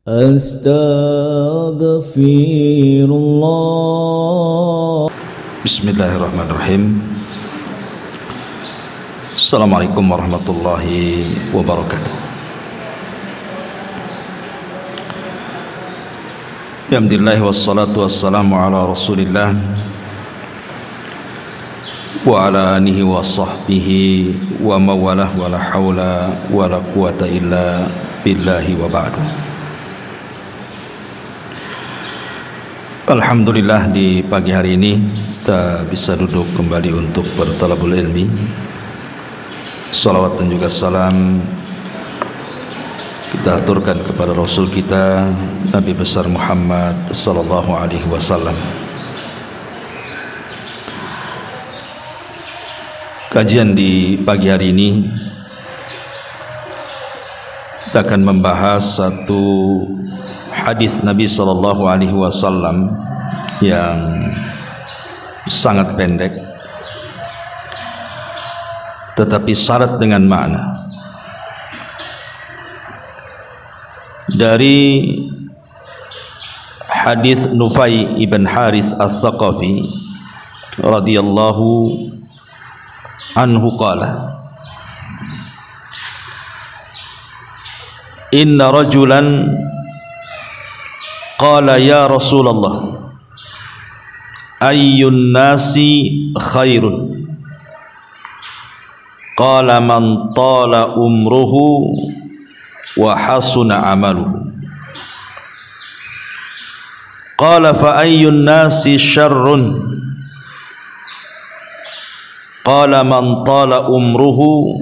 Astaghfirullah. Bismillahirrahmanirrahim. Assalamualaikum warahmatullahi wabarakatuh. Alhamdulillah wassalatu wassalamu ala Rasulillah wa ala alihi wa sahbihi wa mawalah wa la hawla wa la quwata illa billahi wa ba'du. Alhamdulillah, di pagi hari ini kita bisa duduk kembali untuk bertalabul ilmi. Salawat dan juga salam kita aturkan kepada Rasul kita Nabi besar Muhammad sallallahu alaihi wasallam. Kajian di pagi hari ini kita akan membahas satu hadis Nabi sallallahu alaihi wasallam yang sangat pendek tetapi syarat dengan makna. Dari hadis Nufai ibn Harith al-Thaqafi radhiyallahu anhu qala, inna rajulan qala ya Rasulullah ayyun nasi khairun, qala man tala umruhu wa hasuna amaluhu, qala fa ayyun nasi syarrun, qala man tala umruhu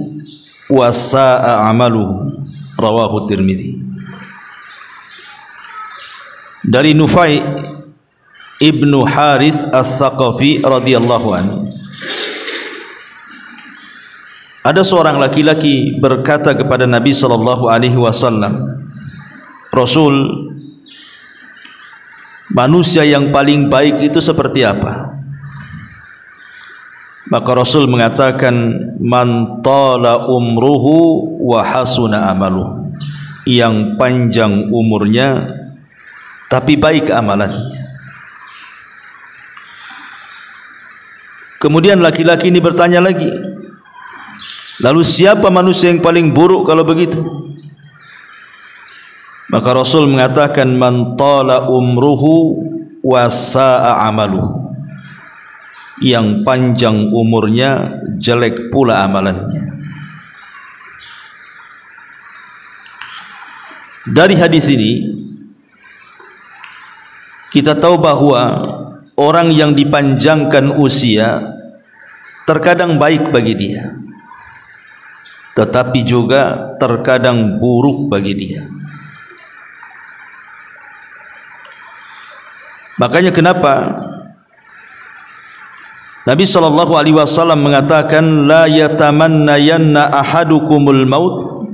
wa sa'a amaluhu, rawahu Tirmidzi. Dari Nufai ibnu Harith al-Thaqafi radhiyallahu anhu, ada seorang laki-laki berkata kepada Nabi sallallahu alaihi wasallam, Rasul, manusia yang paling baik itu seperti apa? Maka Rasul mengatakan, man tala umruhu wa hasuna amaluhu, yang panjang umurnya tapi baik amalannya. Kemudian laki-laki ini bertanya lagi, lalu siapa manusia yang paling buruk kalau begitu? Maka Rasul mengatakan, man tala umruhu wa sa'a amaluhu, yang panjang umurnya jelek pula amalannya. Dari hadis ini kita tahu bahwa orang yang dipanjangkan usia terkadang baik bagi dia, tetapi juga terkadang buruk bagi dia. Makanya kenapa Nabi sallallahu alaihi wasallam mengatakan, la yatamannayanna ahadukumul maut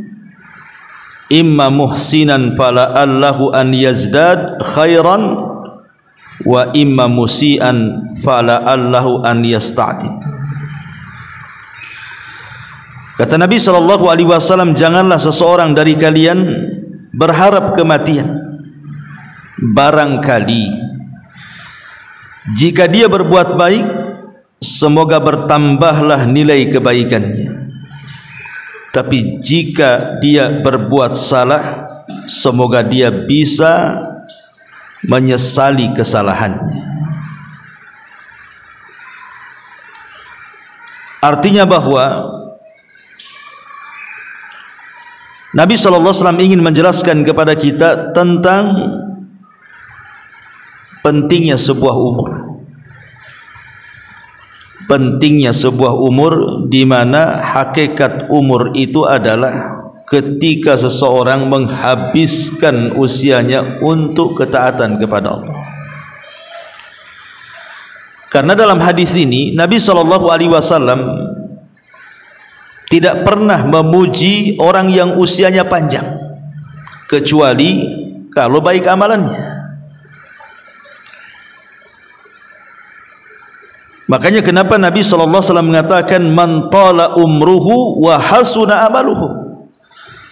imma muhsinan fala allahu an yazdad khairan wa imma musian fala allahu an yasta'tib. Kata Nabi sallallahu alaihi wasallam, janganlah seseorang dari kalian berharap kematian, barangkali jika dia berbuat baik semoga bertambahlah nilai kebaikannya, tapi jika dia berbuat salah semoga dia bisa menyesali kesalahannya. Artinya bahwa Nabi SAW ingin menjelaskan kepada kita tentang pentingnya sebuah umur, pentingnya sebuah umur, di mana hakikat umur itu adalah ketika seseorang menghabiskan usianya untuk ketaatan kepada Allah. Karena dalam hadis ini Nabi SAW tidak pernah memuji orang yang usianya panjang, kecuali kalau baik amalannya. Makanya kenapa Nabi SAW mengatakan man tala umruhu wa hasuna amaluhu,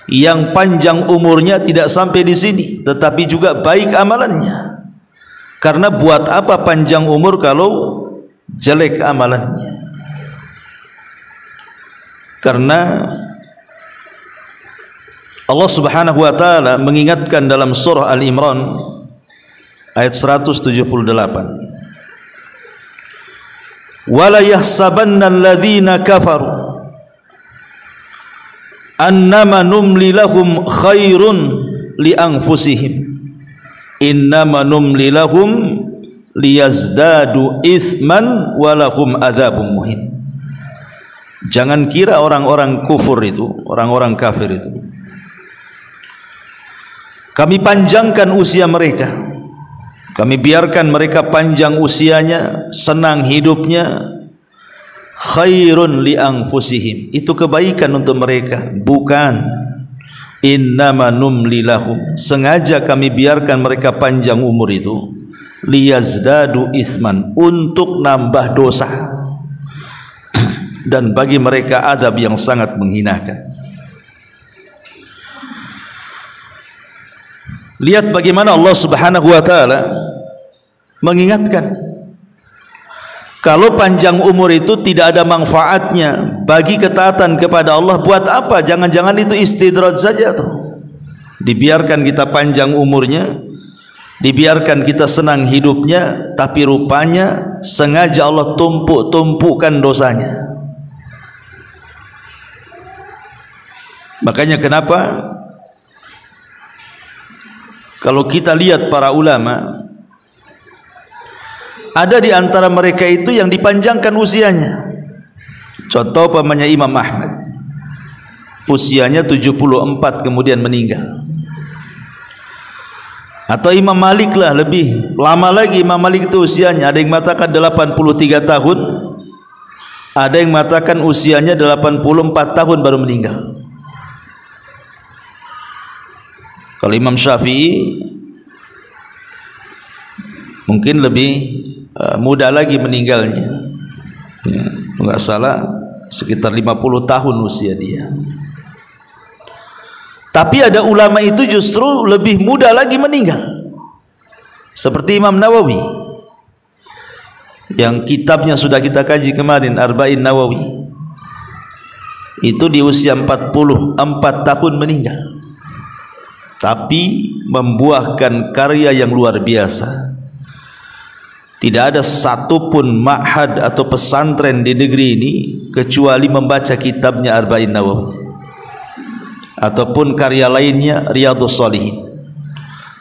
yang panjang umurnya tidak sampai di sini, tetapi juga baik amalannya. Karena buat apa panjang umur kalau jelek amalannya? Karena Allah Subhanahu wa taala mengingatkan dalam surah Al-Imran ayat 178. Wala yahsabanna alladhina kafaru annama numli lahum khairun li anfusihim innama numli lahum liyazdadu ithman walahum adzabun muhin. Jangan kira orang-orang kufur itu, orang-orang kafir itu, kami panjangkan usia mereka, kami biarkan mereka panjang usianya, senang hidupnya, khairun li anfusihim, itu kebaikan untuk mereka. Bukan, innama numli lahum, sengaja kami biarkan mereka panjang umur itu, liyazdadu itsman, untuk nambah dosa, dan bagi mereka adab yang sangat menghinakan. Lihat bagaimana Allah Subhanahu wa taala mengingatkan, kalau panjang umur itu tidak ada manfaatnya bagi ketaatan kepada Allah, buat apa? Jangan-jangan itu istidraj saja tuh. Dibiarkan kita panjang umurnya, dibiarkan kita senang hidupnya, tapi rupanya sengaja Allah tumpuk-tumpukan dosanya. Makanya kenapa kalau kita lihat para ulama, ada di antara mereka itu yang dipanjangkan usianya. Contoh pamannya Imam Ahmad, usianya 74 kemudian meninggal. Atau Imam Malik lah, lebih lama lagi Imam Malik itu usianya. Ada yang mengatakan 83 tahun, ada yang mengatakan usianya 84 tahun baru meninggal. Kalau Imam Syafi'i mungkin lebih muda lagi meninggalnya, ya, enggak salah sekitar 50 tahun usia dia. Tapi ada ulama itu justru lebih muda lagi meninggal, seperti Imam Nawawi yang kitabnya sudah kita kaji kemarin, Arba'in Nawawi, itu di usia 44 tahun meninggal, tapi membuahkan karya yang luar biasa. Tidak ada satupun ma'had atau pesantren di negeri ini kecuali membaca kitabnya Arba'in Nawawi, ataupun karya lainnya Riyadhus Shalihin,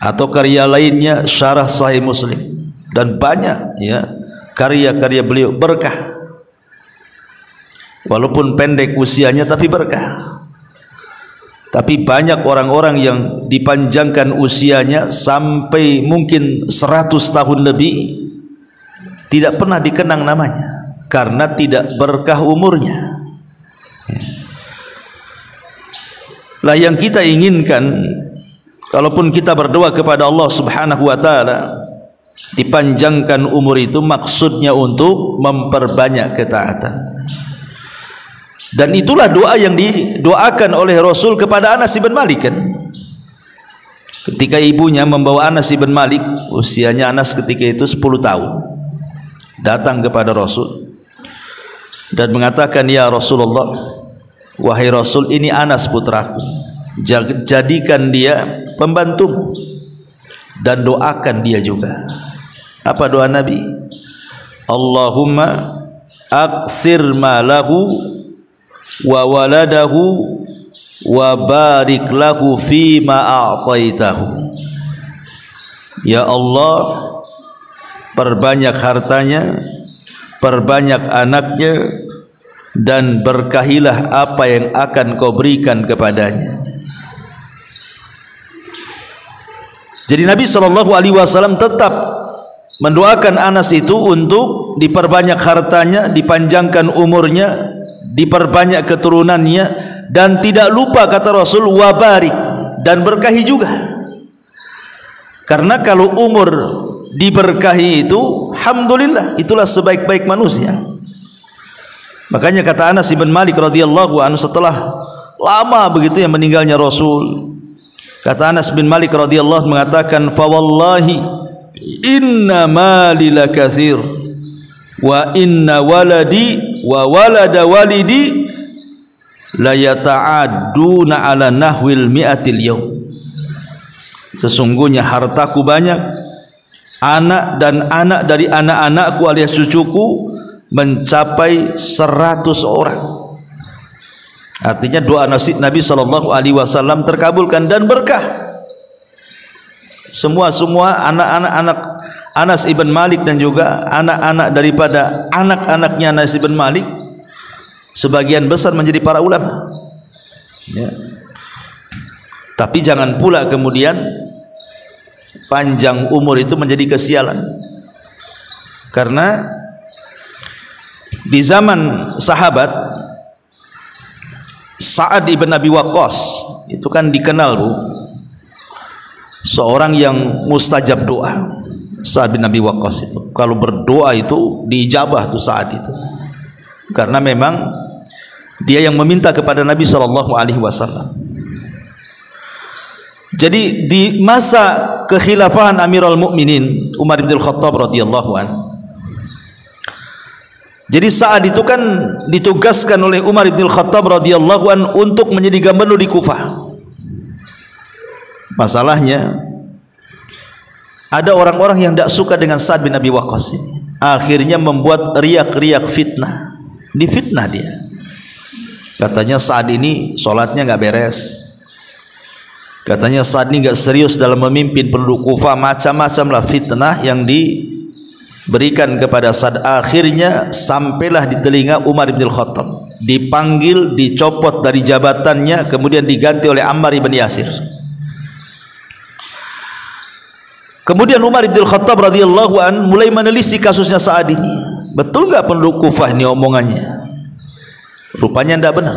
atau karya lainnya Syarah Sahih Muslim, dan banyak ya karya-karya beliau berkah. Walaupun pendek usianya tapi berkah. Tapi banyak orang-orang yang dipanjangkan usianya sampai mungkin 100 tahun lebih, tidak pernah dikenang namanya karena tidak berkah umurnya. Lah yang kita inginkan, kalaupun kita berdoa kepada Allah Subhanahu wa taala dipanjangkan umur, itu maksudnya untuk memperbanyak ketaatan. Dan itulah doa yang didoakan oleh Rasul kepada Anas bin Malik kan. Ketika ibunya membawa Anas bin Malik, usianya Anas ketika itu 10 tahun, datang kepada Rasul dan mengatakan, ya Rasulullah, wahai Rasul, ini Anas putraku, jadikan dia pembantumu dan doakan dia juga. Apa doa Nabi? Allahumma aktsir malahu wa waladahu wa barik lahu fima a'taitahu. Ya Allah, perbanyak hartanya, perbanyak anaknya, dan berkahilah apa yang akan kau berikan kepadanya. Jadi Nabi SAW tetap mendoakan Anas itu untuk diperbanyak hartanya, dipanjangkan umurnya, diperbanyak keturunannya, dan tidak lupa kata Rasul wabarik, dan berkahi juga. Karena kalau umur diberkahi itu, alhamdulillah, itulah sebaik-baik manusia. Makanya kata Anas bin Malik radhiyallahu anhu setelah lama begitu yang meninggalnya Rasul. Kata Anas bin Malik radhiyallahu mengatakan, fa wallahi inna mali lakatsir wa inna waladi wa walada walidi la yata'adduna ala nahwil mi'atil yawm. Sesungguhnya hartaku banyak, anak dan anak dari anak-anakku alias cucuku mencapai 100 orang. Artinya doa Nabi SAW terkabulkan dan berkah. Semua anak-anak Anas ibn Malik dan juga anak-anak daripada anak-anaknya Anas ibn Malik sebagian besar menjadi para ulama, ya. Tapi jangan pula kemudian panjang umur itu menjadi kesialan, karena di zaman sahabat Sa'ad ibn Abi Waqqas itu kan dikenal, Bu, seorang yang mustajab doa. Sa'ad bin Abi Waqqas itu kalau berdoa itu diijabah tuh Sa'ad itu, karena memang dia yang meminta kepada Nabi SAW. Jadi di masa kekhilafahan Amirul Mukminin Umar bin Khattab radhiyallahu an, jadi Sa'ad itu kan ditugaskan oleh Umar bin Khattab radhiyallahu an untuk menjadi gubernur di Kufah. Masalahnya ada orang-orang yang tidak suka dengan Sa'ad bin Abi Waqqas ini, akhirnya membuat riak-riak fitnah, difitnah dia. Katanya Sa'ad ini sholatnya nggak beres, katanya Sa'ad ini nggak serius dalam memimpin penduduk Kufah, macam-macam lah fitnah yang diberikan kepada Sa'ad. Akhirnya sampailah di telinga Umar bin Khattab, dipanggil, dicopot dari jabatannya, kemudian diganti oleh Ammar bin Yasir. Kemudian Umar bin Khattab radhiyallahu an mulai menelisik kasusnya Sa'ad ini. Betul nggak penduduk Kufah ini omongannya? Rupanya tidak benar.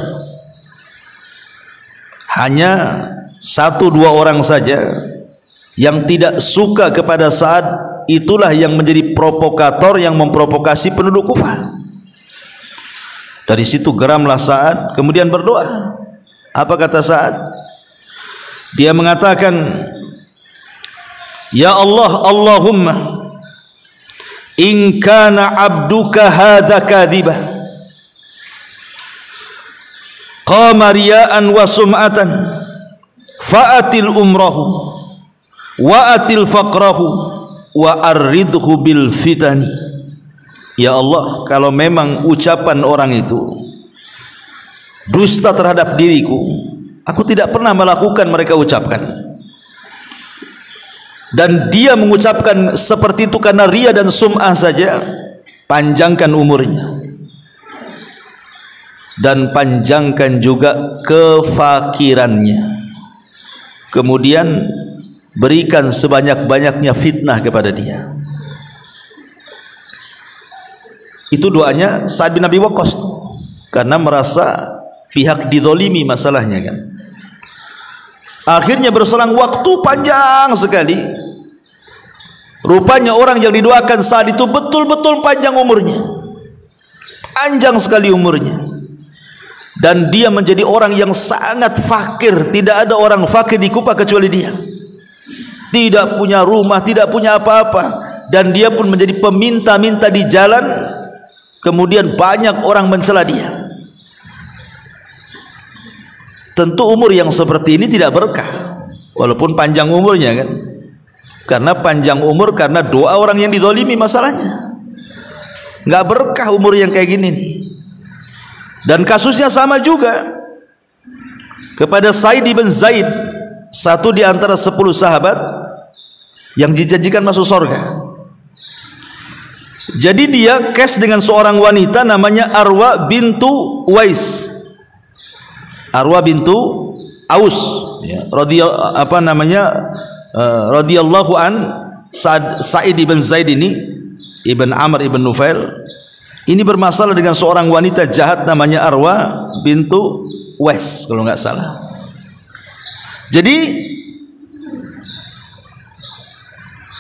Hanya 1-2 orang saja yang tidak suka kepada Sa'ad, itulah yang menjadi provokator yang memprovokasi penduduk Kufah. Dari situ geramlah Sa'ad, kemudian berdoa. Apa kata Sa'ad? Dia mengatakan, ya Allah, Allahumma in kana abduka hadza kadhiba qama riya'an wa sum'atan fa'atil umrahu wa atil faqrahu wa arridhu bil fitani. Ya Allah, kalau memang ucapan orang itu dusta terhadap diriku, aku tidak pernah melakukan mereka ucapkan, dan dia mengucapkan seperti itu karena ria dan sum'ah saja, panjangkan umurnya dan panjangkan juga kefakirannya, kemudian berikan sebanyak-banyaknya fitnah kepada dia. Itu doanya Sa'ad bin Abi Waqqas karena merasa pihak dizalimi masalahnya kan. Akhirnya berselang waktu panjang sekali, rupanya orang yang didoakan Sa'ad itu betul-betul panjang umurnya, panjang sekali umurnya, dan dia menjadi orang yang sangat fakir. Tidak ada orang fakir di Kufah kecuali dia. Tidak punya rumah, tidak punya apa-apa, dan dia pun menjadi peminta-minta di jalan. Kemudian banyak orang mencela dia. Tentu umur yang seperti ini tidak berkah, walaupun panjang umurnya kan, karena panjang umur karena doa orang yang dizalimi masalahnya. Nggak berkah umur yang kayak gini nih. Dan kasusnya sama juga kepada Sa'id bin Zaid, satu di antara 10 sahabat yang dijanjikan masuk surga. Jadi dia kes dengan seorang wanita namanya Arwa bintu Uwais, Arwa bintu Aus, ya, radhiyallahu an. Sa'id bin Zaid ini Ibn Amr ibn Nufail ini bermasalah dengan seorang wanita jahat namanya Arwa bintu Uwais kalau nggak salah. Jadi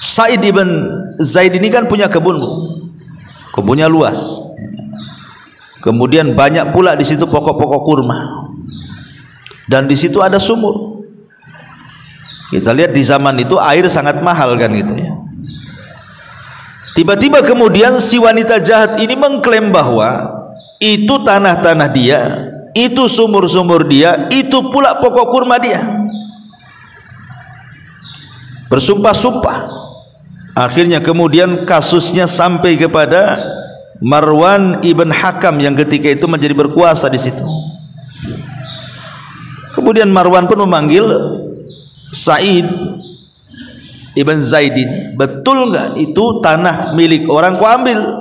Sa'id ibn Zaid ini kan punya kebun, kebunnya luas. Kemudian banyak pula di situ pokok-pokok kurma. dan di situ ada sumur. Kita lihat di zaman itu air sangat mahal kan gitu ya. Tiba-tiba kemudian si wanita jahat ini mengklaim bahwa itu tanah-tanah dia, itu sumur-sumur dia, itu pula pokok kurma dia. Bersumpah-sumpah. Akhirnya kemudian kasusnya sampai kepada Marwan ibn Hakam yang ketika itu menjadi berkuasa di situ. Kemudian Marwan pun memanggil Sa'id ibn Zaid ini, betul nggak itu tanah milik orang kau ambil?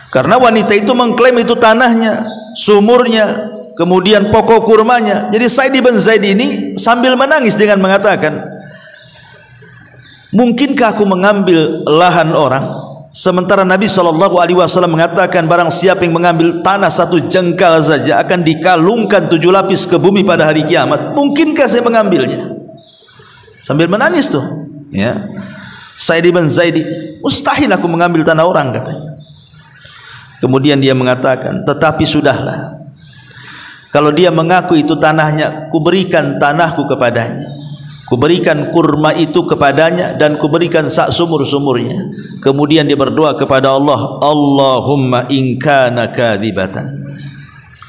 Karena wanita itu mengklaim itu tanahnya, sumurnya, kemudian pokok kurmanya. Jadi Sa'id ibn Zaid ini sambil menangis dengan mengatakan, mungkinkah aku mengambil lahan orang, sementara Nabi SAW mengatakan barang siapa yang mengambil tanah satu jengkal saja akan dikalungkan 7 lapis ke bumi pada hari kiamat. Mungkinkah saya mengambilnya? Sambil menangis tuh ya. Sa'id ibn Zaid, mustahil aku mengambil tanah orang katanya. Kemudian dia mengatakan, tetapi sudahlah, kalau dia mengaku itu tanahnya, kuberikan tanahku kepadanya, kuberikan kurma itu kepadanya, dan kuberikan sak sumur-sumurnya. Kemudian dia berdoa kepada Allah, Allahumma in kana kadzibatan,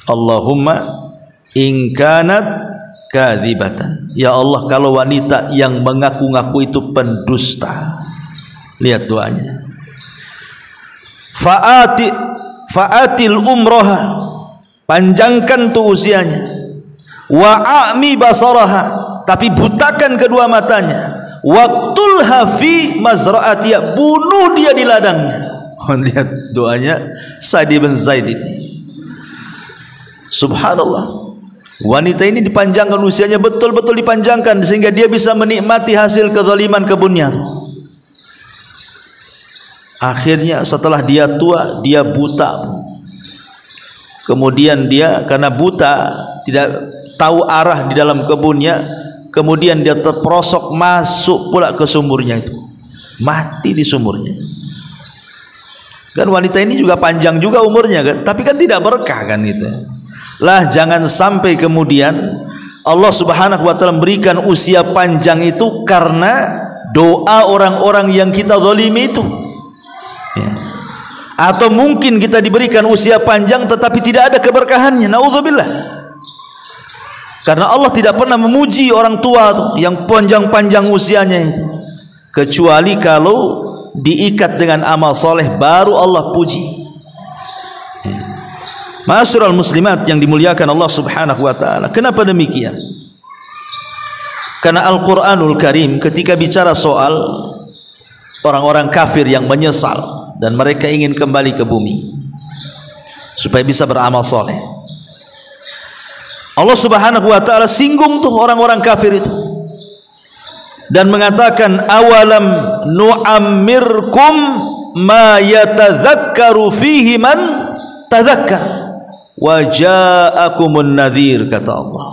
Allahumma in kanat kadzibatan, ya Allah kalau wanita yang mengaku-ngaku itu pendusta. Lihat doanya, fa'atil umroha, panjangkan tuh usianya, wa'ami basaraha, tapi butakan kedua matanya, waqtulha fi mazra'atiha, bunuh dia di ladangnya. Lihat doanya Sa'id bin Zaid ini. Subhanallah, wanita ini dipanjangkan usianya, betul-betul dipanjangkan sehingga dia bisa menikmati hasil kezaliman kebunnya. Akhirnya setelah dia tua, dia buta. Kemudian dia karena buta, tidak tahu arah di dalam kebunnya, kemudian dia terperosok masuk pula ke sumurnya itu, mati di sumurnya. Kan wanita ini juga panjang juga umurnya kan, tapi kan tidak berkah kan gitu. Lah jangan sampai kemudian Allah Subhanahu wa taala memberikan usia panjang itu karena doa orang-orang yang kita zalimi itu. Ya. Atau mungkin kita diberikan usia panjang tetapi tidak ada keberkahannya, naudzubillah. Karena Allah tidak pernah memuji orang tua tuh, yang panjang-panjang usianya itu, kecuali kalau diikat dengan amal soleh baru Allah puji. Ya. Ma'asyiral muslimat yang dimuliakan Allah Subhanahu wa taala. Kenapa demikian? Karena Al-Qur'anul Karim ketika bicara soal orang-orang kafir yang menyesal dan mereka ingin kembali ke bumi supaya bisa beramal soleh, Allah Subhanahu wa taala singgung tuh orang-orang kafir itu dan mengatakan, awalam nu'ammirkum ma yatadzakkaru fihi man tadzakkar wa ja'akumun nadhir, kata Allah.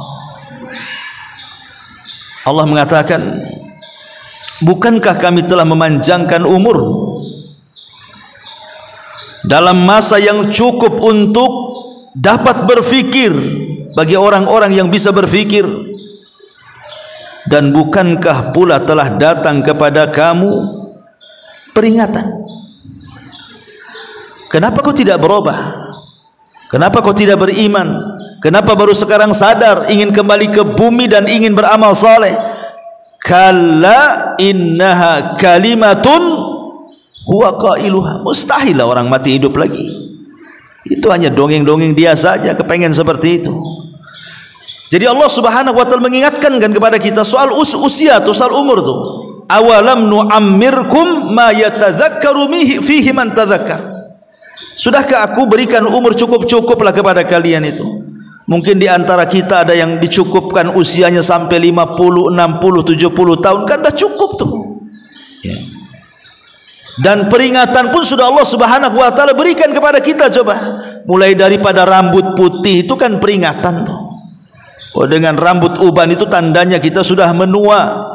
Allah mengatakan, bukankah kami telah memanjangkan umurmu dalam masa yang cukup untuk dapat berfikir bagi orang-orang yang bisa berfikir, dan bukankah pula telah datang kepada kamu peringatan? Kenapa kau tidak berubah? Kenapa kau tidak beriman? Kenapa baru sekarang sadar ingin kembali ke bumi dan ingin beramal saleh? Kalla innaha kalimatun huwa qailuha, mustahil orang mati hidup lagi. Itu hanya dongeng-dongeng dia saja kepengen seperti itu. Jadi Allah Subhanahu wa taala mengingatkan kan kepada kita soal usia tuh, soal umur tuh. Awalam nu'ammirkum ma yatadzakkaru fihi man tadzakkar. Sudahkah aku berikan umur cukup-cukuplah kepada kalian itu? Mungkin di antara kita ada yang dicukupkan usianya sampai 50, 60, 70 tahun, kan dah cukup tuh. Ya. Dan peringatan pun sudah Allah Subhanahu wa taala berikan kepada kita. Coba mulai daripada rambut putih itu kan peringatan tuh. Oh, dengan rambut uban itu tandanya kita sudah menua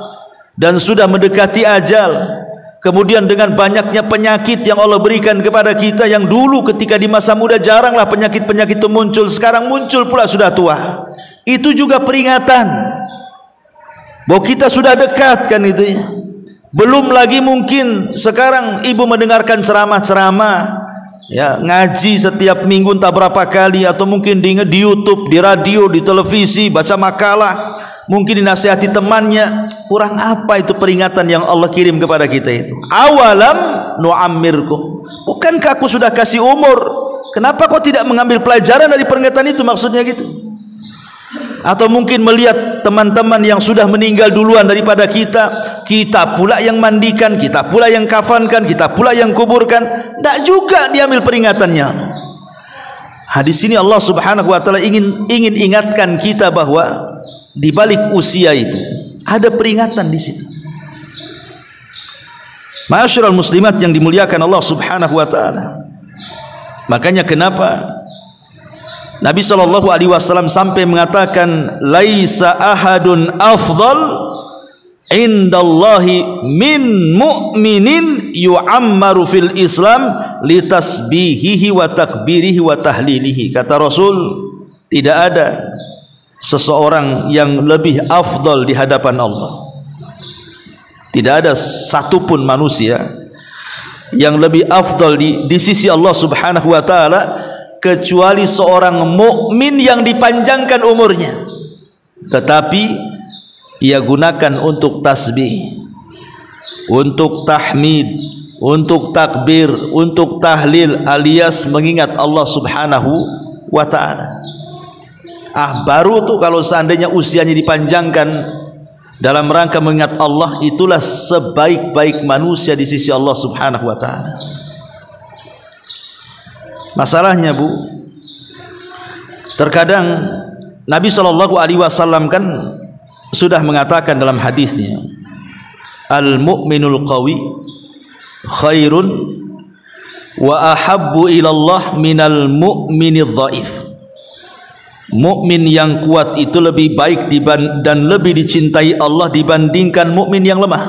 dan sudah mendekati ajal. Kemudian dengan banyaknya penyakit yang Allah berikan kepada kita, yang dulu ketika di masa muda jaranglah penyakit-penyakit itu muncul, sekarang muncul pula sudah tua. Itu juga peringatan bahwa kita sudah dekat kan itu ya. Belum lagi mungkin sekarang ibu mendengarkan ceramah-ceramah ya, ngaji setiap minggu entah berapa kali, atau mungkin di YouTube, di radio, di televisi, baca makalah, mungkin dinasihati temannya. Kurang apa itu peringatan yang Allah kirim kepada kita itu? Awalam nu'ammirkum, bukankah aku sudah kasih umur? Kenapa kau tidak mengambil pelajaran dari peringatan itu? Maksudnya gitu. Atau mungkin melihat teman-teman yang sudah meninggal duluan daripada kita, kita pula yang mandikan, kita pula yang kafankan, kita pula yang kuburkan. Tidak juga diambil peringatannya. Hadis ini Allah Subhanahu wa taala ingin ingatkan kita bahwa di balik usia itu ada peringatan di situ. Ma'asyiral muslimat yang dimuliakan Allah Subhanahu wa taala. Makanya kenapa Nabi SAW sampai mengatakan, laisa ahadun afdal indallahi min mu'minin yu'ammaru fil Islam litasbihihi wa takbirihi wa tahlilihi. Kata Rasul, tidak ada seseorang yang lebih afdal di hadapan Allah. Tidak ada satupun manusia yang lebih afdal di sisi Allah Subhanahu wa taala kecuali seorang mukmin yang dipanjangkan umurnya, tetapi ia gunakan untuk tasbih, untuk tahmid, untuk takbir, untuk tahlil, alias mengingat Allah Subhanahu wa taala. Baru tuh kalau seandainya usianya dipanjangkan dalam rangka mengingat Allah, itulah sebaik-baik manusia di sisi Allah Subhanahu wa taala. Masalahnya Bu, terkadang Nabi SAW kan sudah mengatakan dalam hadisnya, al-mu'minul qawi khairun wa ahabbu ilallah minal mu'minidh dhaif. Mukmin yang kuat itu lebih baik dan lebih dicintai Allah dibandingkan mukmin yang lemah.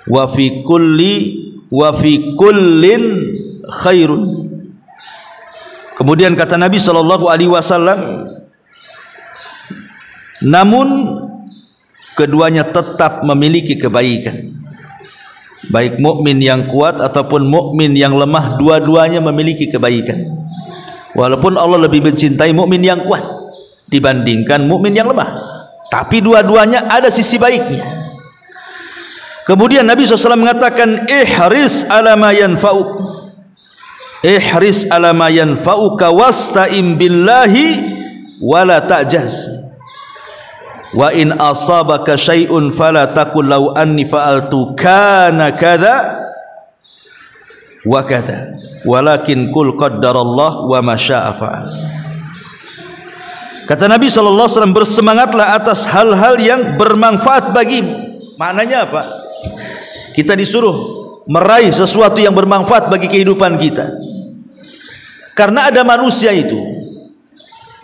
Wa fi kullin khairun. Kemudian kata Nabi SAW, namun keduanya tetap memiliki kebaikan. Baik mukmin yang kuat ataupun mukmin yang lemah, dua-duanya memiliki kebaikan. Walaupun Allah lebih mencintai mukmin yang kuat dibandingkan mukmin yang lemah, tapi dua-duanya ada sisi baiknya. Kemudian Nabi SAW mengatakan, ihris ala ma yanfa'uk, ihris ala ma yanfa'uka wasta'im billahi wala ta'jaz, wa in asabaka syai'un fala taqul law anni fa'altu kana kadza wa kadza, walakin kul qaddarallah wa ma syaa fa'al. Kata Nabi SAW, bersemangatlah atas hal-hal yang bermanfaat bagimu. Maknanya apa? Kita disuruh meraih sesuatu yang bermanfaat bagi kehidupan kita. Karena ada manusia itu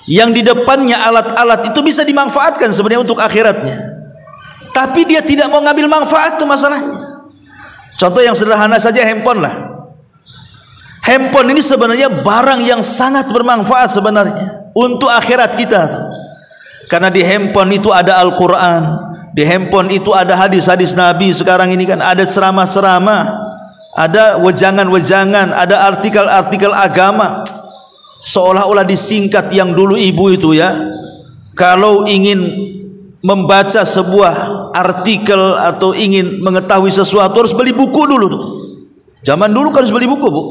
yang di depannya alat-alat itu bisa dimanfaatkan sebenarnya untuk akhiratnya, tapi dia tidak mau ngambil manfaat, itu masalahnya. Contoh yang sederhana saja, handphone lah. Handphone ini sebenarnya barang yang sangat bermanfaat sebenarnya untuk akhirat kita tuh. Karena di handphone itu ada Al-Quran, di handphone itu ada hadis-hadis Nabi. Sekarang ini kan ada ceramah-ceramah, ada wejangan-wejangan, ada artikel-artikel agama. Seolah-olah disingkat yang dulu ibu itu ya, kalau ingin membaca sebuah artikel atau ingin mengetahui sesuatu harus beli buku dulu tuh. Zaman dulu kan harus beli buku Bu.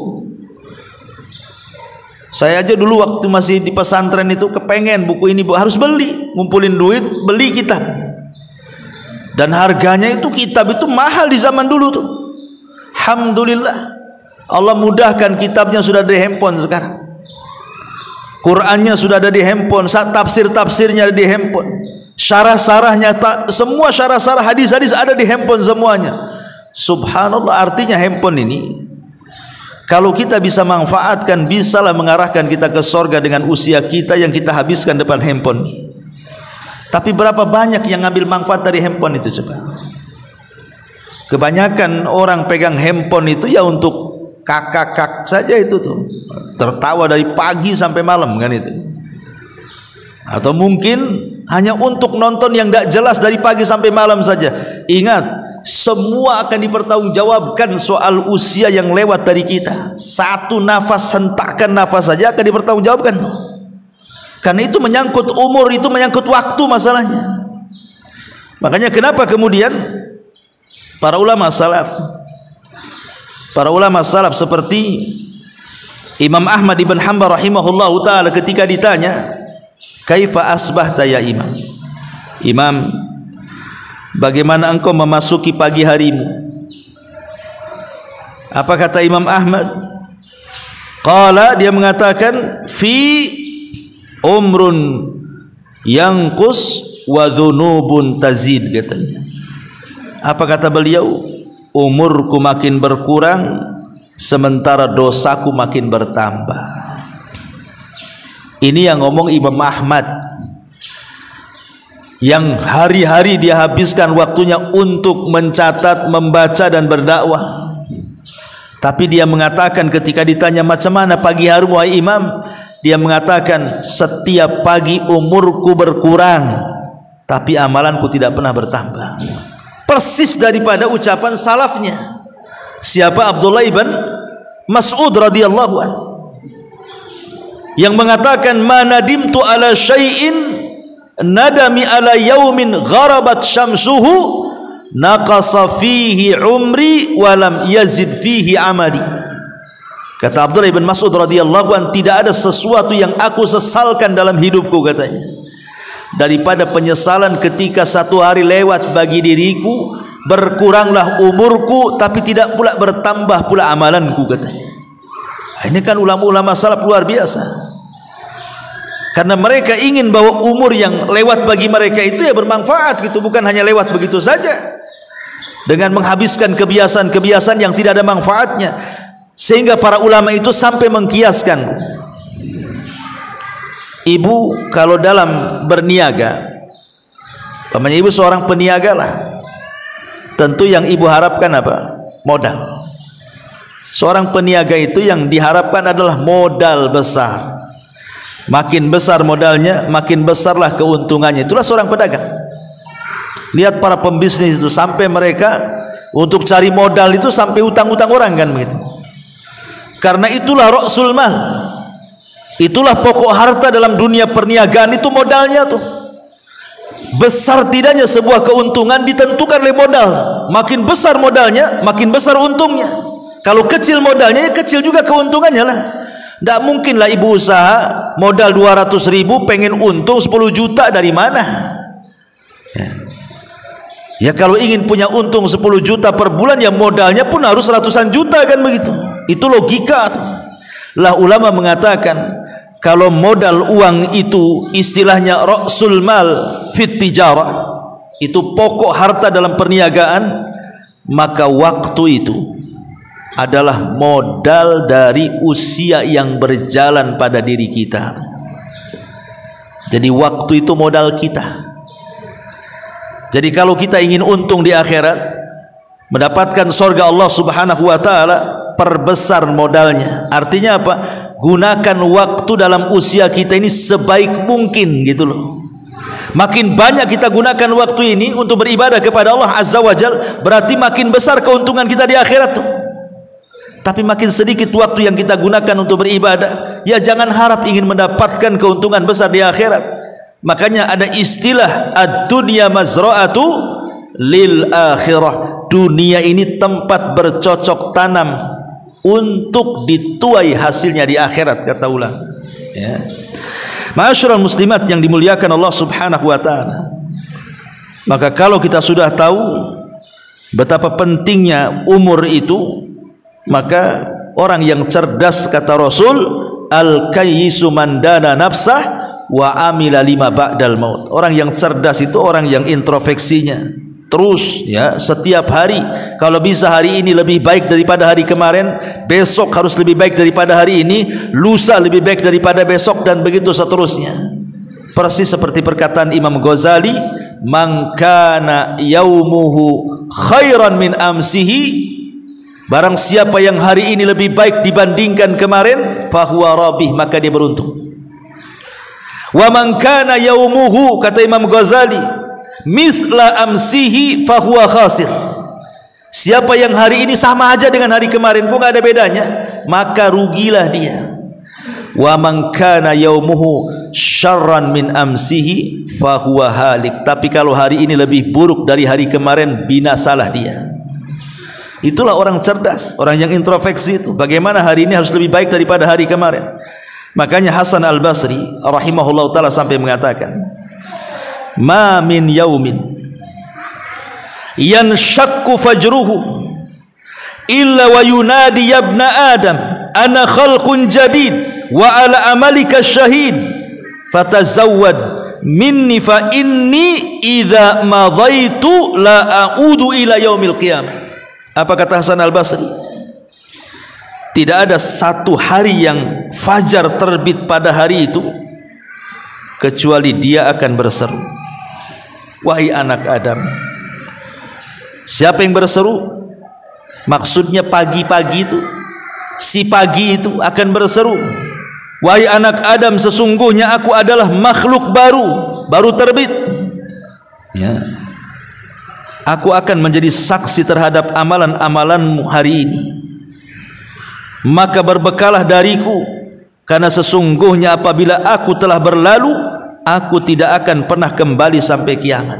Saya aja dulu waktu masih di pesantren itu kepengen buku ini Bu, harus beli, ngumpulin duit beli kitab. Dan harganya itu kitab itu mahal di zaman dulu tuh. Alhamdulillah Allah mudahkan, kitabnya sudah di handphone sekarang. Qurannya sudah ada di handphone, tafsir-tafsirnya ada di handphone, syarah-syarahnya, semua syarah-syarah hadis-hadis ada di handphone semuanya. Subhanallah, artinya handphone ini kalau kita bisa manfaatkan, bisalah mengarahkan kita ke sorga dengan usia kita yang kita habiskan depan handphone ini. Tapi berapa banyak yang ngambil manfaat dari handphone itu coba? Kebanyakan orang pegang handphone itu ya untuk kakak saja itu tuh, tertawa dari pagi sampai malam kan itu. atau mungkin hanya untuk nonton yang tidak jelas dari pagi sampai malam saja. Ingat, semua akan dipertanggungjawabkan soal usia yang lewat dari kita. Satu nafas, hentakan nafas saja akan dipertanggungjawabkan tuh. Karena itu menyangkut umur, itu menyangkut waktu masalahnya. Makanya kenapa kemudian para ulama salaf seperti Imam Ahmad ibn Hanbal rahimahullahu ta'ala ketika ditanya, kaifa asbahta ya imam? Imam, bagaimana engkau memasuki pagi harimu? Apa kata Imam Ahmad? Qala, dia mengatakan, fi umrun yanqus wa dhunubun tazid, katanya. Apa kata beliau? Umurku makin berkurang sementara dosaku makin bertambah. Ini yang ngomong Imam Ahmad, yang hari-hari dia habiskan waktunya untuk mencatat, membaca dan berdakwah. Tapi dia mengatakan ketika ditanya macam mana pagi hari wahai imam, dia mengatakan setiap pagi umurku berkurang tapi amalanku tidak pernah bertambah. Persis daripada ucapan salafnya. Siapa? Abdullah ibn Mas'ud radhiyallahu anhu, yang mengatakan, ma nadimtu ala syai'in nadami ala yaumin gharabat syamsuhu naqasa fihi umri walam yazid fihi amali. Kata Abdullah ibn Mas'ud radhiyallahu anhu, tidak ada sesuatu yang aku sesalkan dalam hidupku, katanya, daripada penyesalan ketika satu hari lewat bagi diriku, berkuranglah umurku tapi tidak pula bertambah pula amalanku, katanya. Ini kan ulama-ulama salaf luar biasa, karena mereka ingin bahwa umur yang lewat bagi mereka itu ya bermanfaat gitu, bukan hanya lewat begitu saja dengan menghabiskan kebiasaan-kebiasaan yang tidak ada manfaatnya. Sehingga para ulama itu sampai mengkiaskan, ibu kalau dalam berniaga, namanya ibu seorang peniaga lah, tentu yang ibu harapkan apa? Modal. Seorang peniaga itu yang diharapkan adalah modal besar. Makin besar modalnya, makin besarlah keuntungannya. Itulah seorang pedagang. Lihat para pembisnis itu, sampai mereka untuk cari modal itu sampai utang-utang orang, kan begitu. Karena itulah ra'sul mal, itulah pokok harta dalam dunia perniagaan, itu modalnya tuh. Besar tidaknya sebuah keuntungan ditentukan oleh modal. Makin besar modalnya, makin besar untungnya. Kalau kecil modalnya, ya kecil juga keuntungannya lah. Tidak mungkinlah ibu usaha modal 200.000 pengen untung 10 juta, dari mana? Ya kalau ingin punya untung 10 juta per bulan, ya modalnya pun harus ratusan juta, kan begitu. Itu logika tuh. Lah ulama mengatakan, kalau modal uang itu istilahnya ra'sul mal fit tijarah, itu pokok harta dalam perniagaan, maka waktu itu adalah modal dari usia yang berjalan pada diri kita. Jadi waktu itu modal kita. Jadi kalau kita ingin untung di akhirat, mendapatkan surga Allah Subhanahu wa taala, perbesar modalnya. Artinya apa? Gunakan waktu dalam usia kita ini sebaik mungkin, gitu loh. Makin banyak kita gunakan waktu ini untuk beribadah kepada Allah Azza wa Jal, berarti makin besar keuntungan kita di akhirat tuh. Tapi makin sedikit waktu yang kita gunakan untuk beribadah, ya jangan harap ingin mendapatkan keuntungan besar di akhirat. Makanya ada istilah ad-dunya mazra'atu lil akhirah. Dunia ini tempat bercocok tanam untuk dituai hasilnya di akhirat, kata ulama. Ya. Ma'asyiral muslimat yang dimuliakan Allah Subhanahu wa taala. Maka kalau kita sudah tahu betapa pentingnya umur itu, maka orang yang cerdas, kata Rasul, al-kayyisu man dana nafsah wa amila lima ba'dal maut. Orang yang cerdas itu orang yang introspeksinya terus, ya, setiap hari, kalau bisa hari ini lebih baik daripada hari kemarin, besok harus lebih baik daripada hari ini, lusa lebih baik daripada besok, dan begitu seterusnya. Persis seperti perkataan Imam Ghazali, man kana yaumuhu khairan min amsihi, barang siapa yang hari ini lebih baik dibandingkan kemarin, fahuwa rabih, maka dia beruntung. Wa man kana yaumuhu, kata Imam Ghazali, mithla amsihi fahuwa khasir. Siapa yang hari ini sama aja dengan hari kemarin pun enggak ada bedanya, maka rugilah dia. Wa man kana yaumuhu syarran min amsihi fahuwa halik. Tapi kalau hari ini lebih buruk dari hari kemarin, binasalah dia. Itulah orang cerdas, orang yang introspeksi itu. Bagaimana hari ini harus lebih baik daripada hari kemarin. Makanya Hasan Al-Basri rahimahullah ta'ala sampai mengatakan, ma min yaumin yanshakku fajruhu illa wa yunadi yabna adam ana khalqun jadid wa ala amalika syahid fatazawwad minni fa inni idza madaitu la a'udu ila yaumil qiyamah. Apa kata Hasan Al-Basri? Tidak ada satu hari yang fajar terbit pada hari itu kecuali dia akan berseru, wahai anak Adam. Siapa yang berseru? Maksudnya pagi-pagi itu, si pagi itu akan berseru, wahai anak Adam, sesungguhnya aku adalah makhluk baru terbit, ya. Aku akan menjadi saksi terhadap amalan-amalanmu hari ini. Maka berbekalah dariku, karena sesungguhnya apabila aku telah berlalu, aku tidak akan pernah kembali sampai kiamat.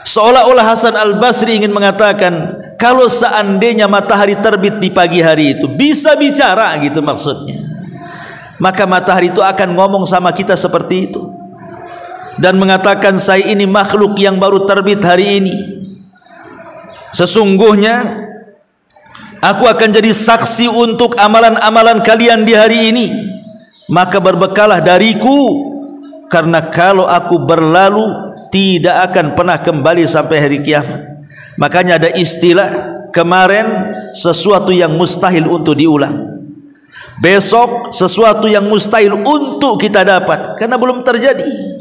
Seolah-olah Hasan Al-Basri ingin mengatakan, kalau seandainya matahari terbit di pagi hari itu bisa bicara gitu maksudnya, maka matahari itu akan ngomong sama kita seperti itu dan mengatakan, saya ini makhluk yang baru terbit hari ini, sesungguhnya aku akan jadi saksi untuk amalan-amalan kalian di hari ini, maka berbekalah dariku, karena kalau aku berlalu tidak akan pernah kembali sampai hari kiamat. Makanya ada istilah, kemarin sesuatu yang mustahil untuk diulang, besok sesuatu yang mustahil untuk kita dapat karena belum terjadi.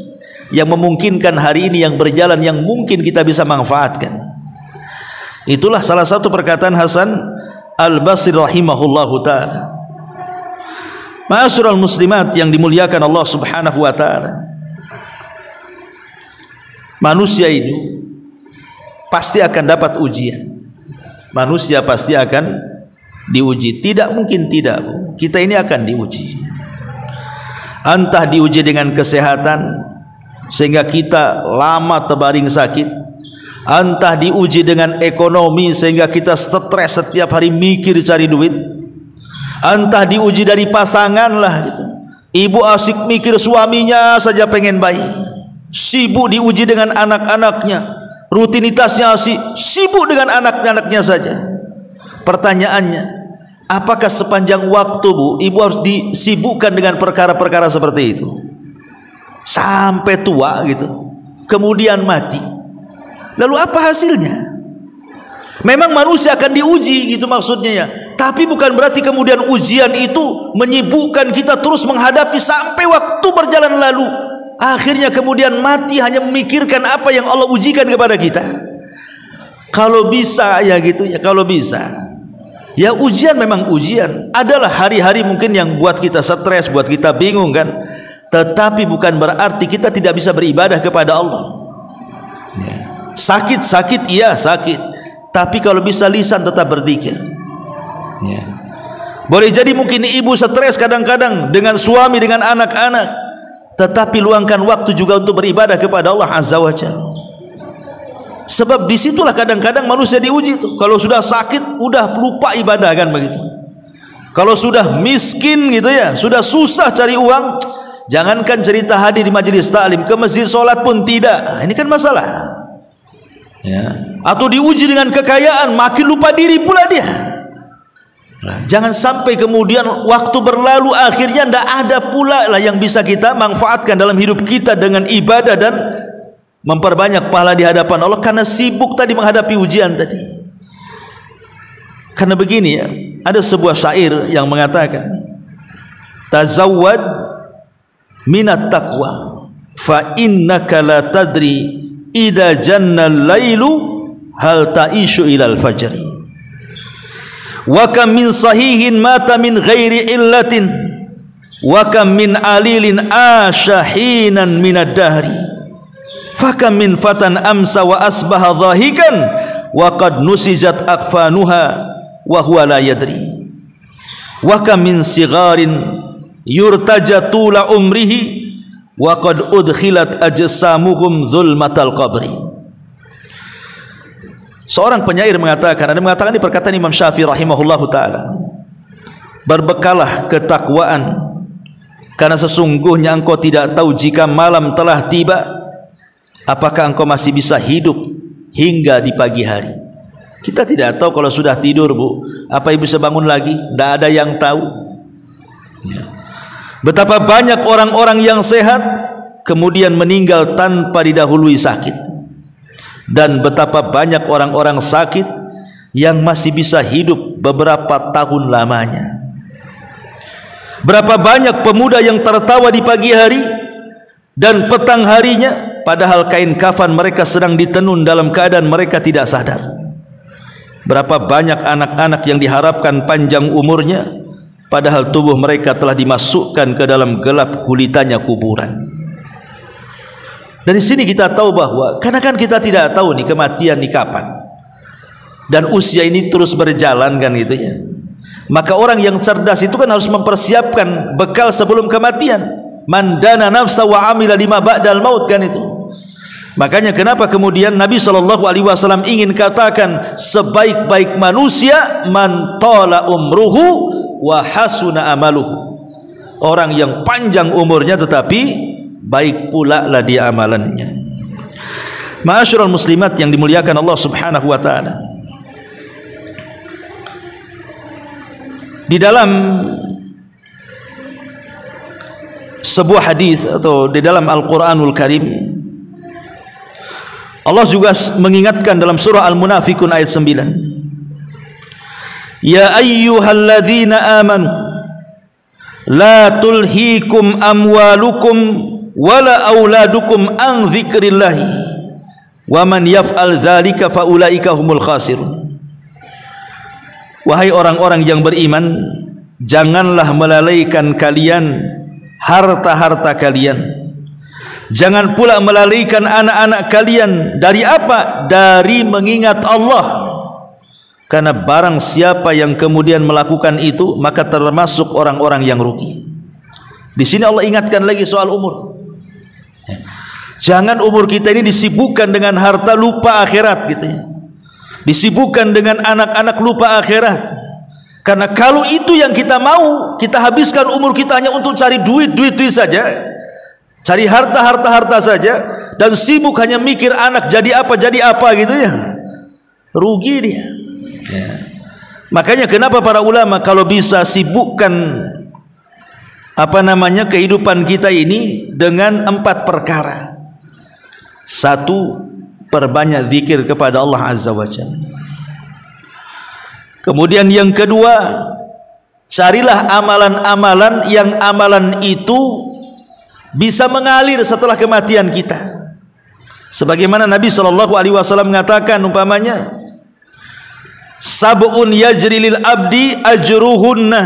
Yang memungkinkan hari ini yang berjalan, yang mungkin kita bisa manfaatkan. Itulah salah satu perkataan Hasan Al-Basri rahimahullahu ta'ala. Ma'asyiral muslimat yang dimuliakan Allah subhanahu wa ta'ala, manusia ini pasti akan dapat ujian. Manusia pasti akan diuji. Tidak mungkin tidak, kita ini akan diuji. Entah diuji dengan kesehatan sehingga kita lama terbaring sakit, entah diuji dengan ekonomi sehingga kita stres setiap hari mikir cari duit, entah diuji dari pasangan lah gitu. Ibu asik mikir suaminya saja pengen bayi, sibuk diuji dengan anak-anaknya, rutinitasnya sibuk dengan anak-anaknya saja. Pertanyaannya, apakah sepanjang waktu ibu harus disibukkan dengan perkara-perkara seperti itu sampai tua gitu, kemudian mati? Lalu apa hasilnya? Memang manusia akan diuji gitu maksudnya ya, tapi bukan berarti kemudian ujian itu menyibukkan kita terus menghadapi sampai waktu berjalan lalu, akhirnya kemudian mati hanya memikirkan apa yang Allah ujikan kepada kita. Kalau bisa ya gitu ya, kalau bisa ya, ujian memang ujian. Adalah hari-hari mungkin yang buat kita stres, buat kita bingung kan, tetapi bukan berarti kita tidak bisa beribadah kepada Allah. Sakit-sakit iya sakit, tapi kalau bisa lisan tetap berzikir. Boleh jadi mungkin ibu stres kadang-kadang dengan suami, dengan anak-anak, tetapi luangkan waktu juga untuk beribadah kepada Allah Azza wa Jalla. Sebab disitulah kadang-kadang manusia diuji itu. Kalau sudah sakit udah lupa ibadah kan begitu. Kalau sudah miskin gitu ya, sudah susah cari uang, jangankan cerita hadir di majelis taklim, ke masjid sholat pun tidak. Nah, ini kan masalah ya. Atau diuji dengan kekayaan, makin lupa diri pula dia. Nah, jangan sampai kemudian waktu berlalu akhirnya tidak ada pula lah yang bisa kita manfaatkan dalam hidup kita dengan ibadah dan memperbanyak pahala di hadapan Allah karena sibuk tadi menghadapi ujian tadi. Karena begini ya, ada sebuah syair yang mengatakan, tazawwad minat taqwa fa innaka la tadri idza janna al-lailu hal ta'ishu ilal fajri wa kam min sahihin mata min ghairi illatin wa kam min alilin ashahinan minad dahri fakam min fatan amsa wa asbaha dhahikan wa qad nusijat akfanuha wa huwa la yadri wa kam min sigharin yurtaja tula umrihi wa qad udkhilat ajsamuhum zulmatal qabri. Seorang penyair mengatakan, ada mengatakan di perkataan Imam Syafi'i rahimahullahu taala, berbekalah ketakwaan, karena sesungguhnya engkau tidak tahu jika malam telah tiba, apakah engkau masih bisa hidup hingga di pagi hari. Kita tidak tahu kalau sudah tidur, Bu, apa ibu bisa bangun lagi? Tidak ada yang tahu. Betapa banyak orang-orang yang sehat kemudian meninggal tanpa didahului sakit, dan betapa banyak orang-orang sakit yang masih bisa hidup beberapa tahun lamanya. Berapa banyak pemuda yang tertawa di pagi hari dan petang harinya, padahal kain kafan mereka sedang ditenun dalam keadaan mereka tidak sadar. Berapa banyak anak-anak yang diharapkan panjang umurnya, padahal tubuh mereka telah dimasukkan ke dalam gelap gulitanya kuburan. Dari sini kita tahu bahwa, karena kan kita tidak tahu nih kematian di kapan, dan usia ini terus berjalan kan gitu ya. Maka orang yang cerdas itu kan harus mempersiapkan bekal sebelum kematian. Man dana nafsa wa amila lima ba'dal maut, kan itu. Makanya kenapa kemudian Nabi SAW ingin katakan sebaik-baik manusia man tala umruhu wa hasuna amaluhu, orang yang panjang umurnya tetapi baik pula lah dia amalannya. Ma'asyiral muslimat yang dimuliakan Allah Subhanahu wa taala, di dalam sebuah hadis atau di dalam Al-Qur'anul Karim, Allah juga mengingatkan dalam surah Al-Munafikun ayat 9, ya ayyuhalladzina amanu la tulhikum amwalukum wala auladukum an dzikrillahi wa man yaf'al dzalika faulaika humul khasirun. Wahai orang-orang yang beriman, janganlah melalaikan kalian harta-harta kalian, jangan pula melalaikan anak-anak kalian dari apa? Dari mengingat Allah. Karena barang siapa yang kemudian melakukan itu, maka termasuk orang-orang yang rugi. Di sini Allah ingatkan lagi soal umur. Jangan umur kita ini disibukkan dengan harta lupa akhirat gitu ya. Disibukkan dengan anak-anak lupa akhirat. Karena kalau itu yang kita mau, kita habiskan umur kita hanya untuk cari duit saja, cari harta saja, dan sibuk hanya mikir anak jadi apa gitu ya, rugi dia ya. Makanya kenapa para ulama kalau bisa sibukkan kehidupan kita ini dengan 4 perkara. 1, perbanyak zikir kepada Allah Azza wa Jalla. Kemudian yang kedua, carilah amalan-amalan yang amalan itu bisa mengalir setelah kematian kita. Sebagaimana Nabi SAW mengatakan umpamanya, sab'un yajri lil abdi ajruhunna.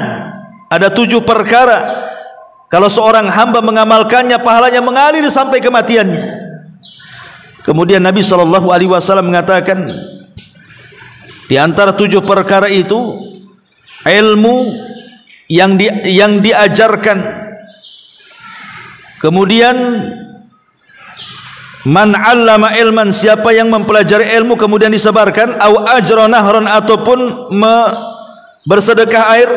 Ada 7 perkara kalau seorang hamba mengamalkannya, pahalanya mengalir sampai kematiannya. Kemudian Nabi SAW mengatakan, di antara 7 perkara itu ilmu yang diajarkan. Kemudian man 'allama ilman, siapa yang mempelajari ilmu kemudian disebarkan, au ajra nahran, ataupun bersedekah air,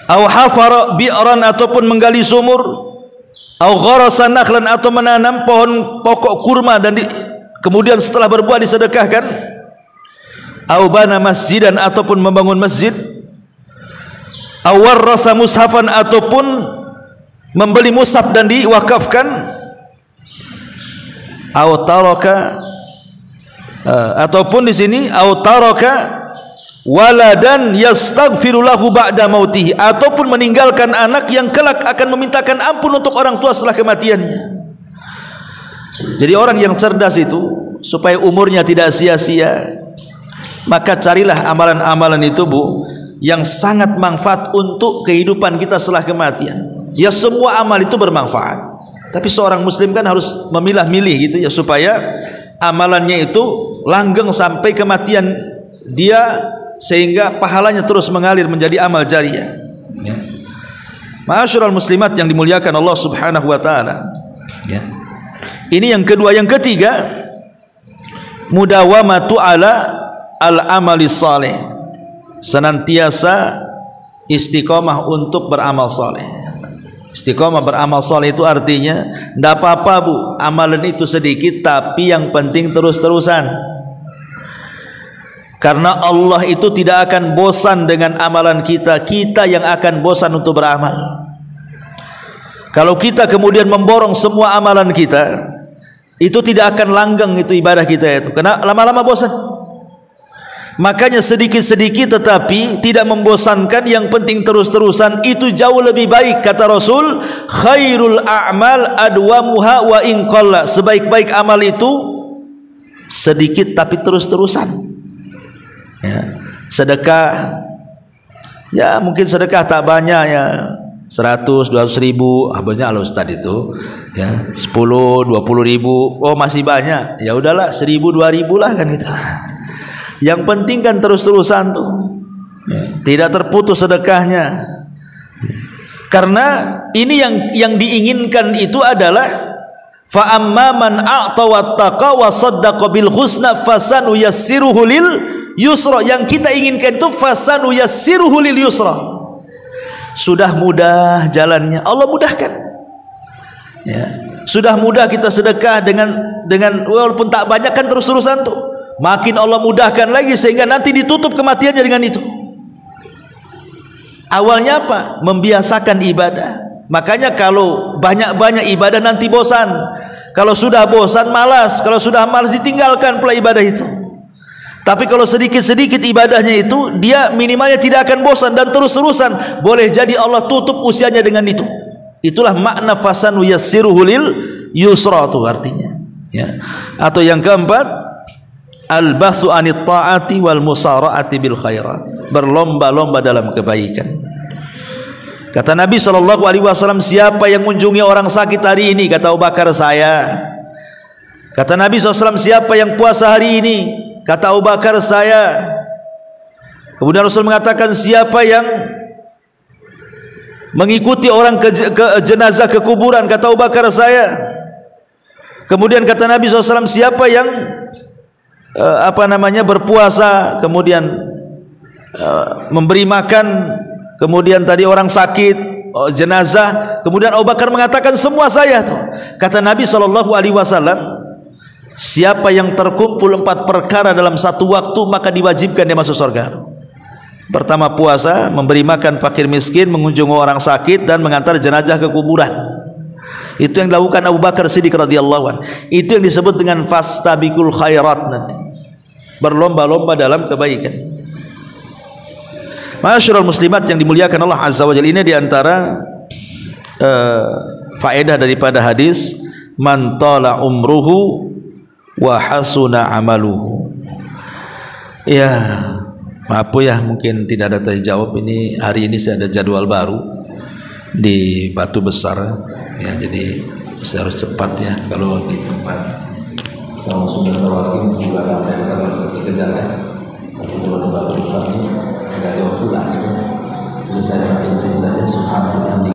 au hafara bi'ran, ataupun menggali sumur, au gharasa nakhlan, atau menanam pohon pokok kurma dan kemudian setelah berbuah disedekahkan, au bana masjidan, ataupun membangun masjid, au warrasa mushafan, ataupun membeli mushaf dan diwakafkan, au taraka, ataupun di sini au taraka waladan yastaghfiru lahu ba'da mautihi, ataupun meninggalkan anak yang kelak akan memintakan ampun untuk orang tua setelah kematiannya. Jadi orang yang cerdas itu supaya umurnya tidak sia-sia, maka carilah amalan-amalan itu, Bu, yang sangat manfaat untuk kehidupan kita setelah kematian. Ya semua amal itu bermanfaat, tapi seorang muslim kan harus memilah-milih gitu ya, supaya amalannya itu langgeng sampai kematian dia, sehingga pahalanya terus mengalir menjadi amal jariyah ya. Ma'asyiral muslimat yang dimuliakan Allah Subhanahu wa taala ya. Ini yang kedua. Yang ketiga, mudawamatu ala al-amali saleh, senantiasa istiqomah untuk beramal saleh. Istiqomah beramal saleh itu artinya tidak apa-apa bu, amalan itu sedikit, tapi yang penting terus-terusan, karena Allah itu tidak akan bosan dengan amalan kita, kita yang akan bosan untuk beramal. Kalau kita kemudian memborong semua amalan kita, itu tidak akan langgeng itu ibadah kita itu, karena lama-lama bosan. Makanya sedikit-sedikit tetapi tidak membosankan, yang penting terus-terusan, itu jauh lebih baik. Kata Rasul, khairul a'mal adwamuha wa in qalla, sebaik-baik amal itu sedikit tapi terus-terusan ya. Sedekah ya mungkin sedekah tak banyak ya, 100-200 ribu, banyak loh Ustaz itu ya, 10-20 ribu, oh masih banyak, ya udahlah 1000-2000 lah kan gitu. Yang penting kan terus-terusan tuh ya, tidak terputus sedekahnya, karena ini yang diinginkan itu adalah fa amma man a'ta wattaqa wa saddaqa bil husna fasanu yassiruhu lil yusra. Yang kita inginkan itu fasanu yassiruhu lil yusra, sudah mudah jalannya, Allah mudahkan ya. Sudah mudah kita sedekah dengan walaupun tak banyak kan terus-terusan tuh, makin Allah mudahkan lagi, sehingga nanti ditutup kematiannya dengan itu. Awalnya apa? Membiasakan ibadah. Makanya kalau banyak-banyak ibadah nanti bosan, kalau sudah bosan malas, kalau sudah malas ditinggalkan pula ibadah itu. Tapi kalau sedikit-sedikit ibadahnya itu, dia minimalnya tidak akan bosan dan terus-terusan. Boleh jadi Allah tutup usianya dengan itu. Itulah makna fasanu yassiruhu lil yusra itu artinya ya. Atau yang keempat, al-bathu anit ta'ati wal musara'ati bil khairat, berlomba-lomba dalam kebaikan. Kata Nabi SAW, siapa yang mengunjungi orang sakit hari ini? Kata Abu Bakar, saya. Kata Nabi SAW, siapa yang puasa hari ini? Kata Abu Bakar, saya. Kemudian Rasul mengatakan, siapa yang mengikuti orang ke jenazah ke kuburan? Kata Abu Bakar, saya. Kemudian kata Nabi SAW, siapa yang berpuasa, kemudian memberi makan, kemudian tadi orang sakit, jenazah. Kemudian Abu Bakar mengatakan, semua saya tuh. Kata Nabi SAW, siapa yang terkumpul 4 perkara dalam satu waktu, maka diwajibkan dia masuk surga. Pertama puasa, memberi makan fakir miskin, mengunjungi orang sakit, dan mengantar jenazah ke kuburan. Itu yang dilakukan Abu Bakar Siddiq radhiyallahu anhu. Itu yang disebut dengan fastabiqul khairat, nanti berlomba-lomba dalam kebaikan. Ma'asyiral muslimat yang dimuliakan Allah Azza wa Jalla, ini diantara faedah daripada hadis man tala umruhu wa hasuna amaluhu. Ya, maaf ya, mungkin tidak ada terjawab. Ini hari ini saya ada jadwal baru di Batu Besar ya, jadi saya harus cepat ya. Kalau di tempat sama sudah sawar ini di belakang saya kan bisa dikejar kan, tapi kalau di Batu Besar ini agak jauh pulang gitu. Jadi saya sampai di sini saja. Subhanallah.